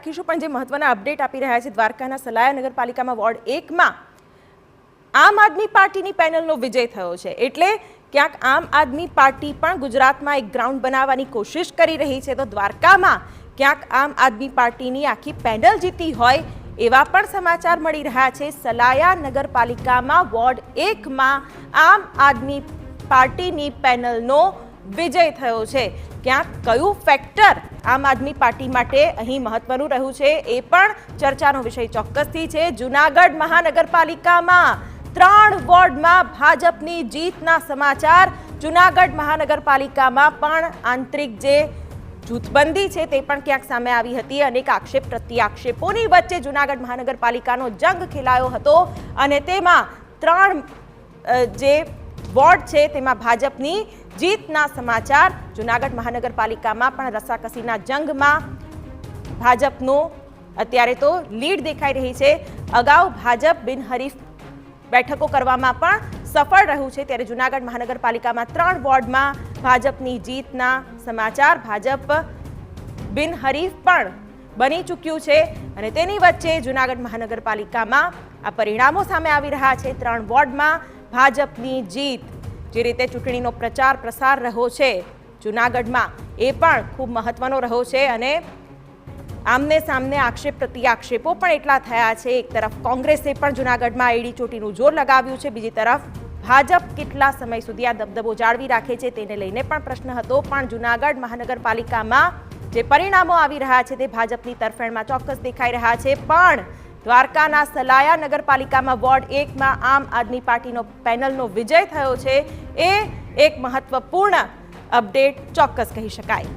રાખીશું, પણ જે મહત્વના અપડેટ આપી રહ્યા છે દ્વારકાના સલાયા નગરપાલિકામાં વોર્ડ 1 માં આમ આદમી પાર્ટીની પેનલનો વિજય થયો છે। એટલે ક્યાંક આમ આદમી પાર્ટી પણ ગુજરાતમાં એક ગ્રાઉન્ડ બનાવવાની કોશિશ કરી રહી છે, તો દ્વારકામાં ક્યાંક આમ આદમી પાર્ટીની આખી પેનલ જીતી હોય એવા પણ સમાચાર મળી રહ્યા છે। સલાયા નગરપાલિકામાં વોર્ડ 1 માં આમ આદમી પાર્ટીની પેનલનો વિજય થયો છે। ક્યાંક કયું ફેક્ટર આમ આદમી પાર્ટી માટે અહીં મહત્વનું રહ્યું છે એ પણ ચર્ચાનો વિષય ચોક્કસથી છે। જૂનાગઢ મહાનગરપાલિકામાં 3 વોર્ડમાં ભાજપની જીતના સમાચાર। જૂનાગઢ મહાનગરપાલિકામાં પણ આંતરિક જે જૂથબંધી છે તે પણ ક્યાંક સામે આવી હતી। અનેક આક્ષેપ પ્રત્યાક્ષેપોની વચ્ચે જૂનાગઢ મહાનગરપાલિકાનો જંગ ખેલાયો હતો અને તેમાં 3 જે વોર્ડ છે તેમાં ભાજપની જીતના સમાચાર। જૂનાગઢ મહાનગરપાલિકામાં પણ રસાકસીના જંગમાં ભાજપનો અત્યારે તો લીડ દેખાઈ રહી છે। અગાઉ ભાજપ બિનહરીફ બેઠકો કરવામાં પણ સફળ રહ્યું છે, ત્યારે જૂનાગઢ મહાનગરપાલિકામાં 3 વોર્ડમાં ભાજપની જીતના સમાચાર। ભાજપ બિનહરીફ પણ બની ચૂક્યું છે અને તેની વચ્ચે જૂનાગઢ મહાનગરપાલિકામાં આ પરિણામો સામે આવી રહ્યા છે। 3 વોર્ડમાં ભાજપની જીત। જે રીતે ચૂંટણીનો પ્રચાર પ્રસાર રહ્યો છે જૂનાગઢમાં એ પણ ખૂબ મહત્વનો રહ્યો છે અને આમને સામને આક્ષેપ પ્રત્યાક્ષેપો પણ એટલા થયા છે। એક તરફ કોંગ્રેસે પણ જૂનાગઢમાં એડી ચોટીનું જોર લગાવ્યું છે, બીજી તરફ ભાજપ કેટલા સમય સુધી આ દબદબો જાળવી રાખે છે તેને લઈને પણ પ્રશ્ન હતો, પણ જૂનાગઢ મહાનગરપાલિકામાં જે પરિણામો આવી રહ્યા છે તે ભાજપની તરફેણમાં ચોક્કસ દેખાઈ રહ્યા છે। પણ દ્વારકાના સલાયા નગરપાલિકામાં વોર્ડ 1 માં આમ આદમી પાર્ટીનો પેનલનો વિજય થયો છે એ એક મહત્વપૂર્ણ અપડેટ ચોક્કસ કહી શકાય।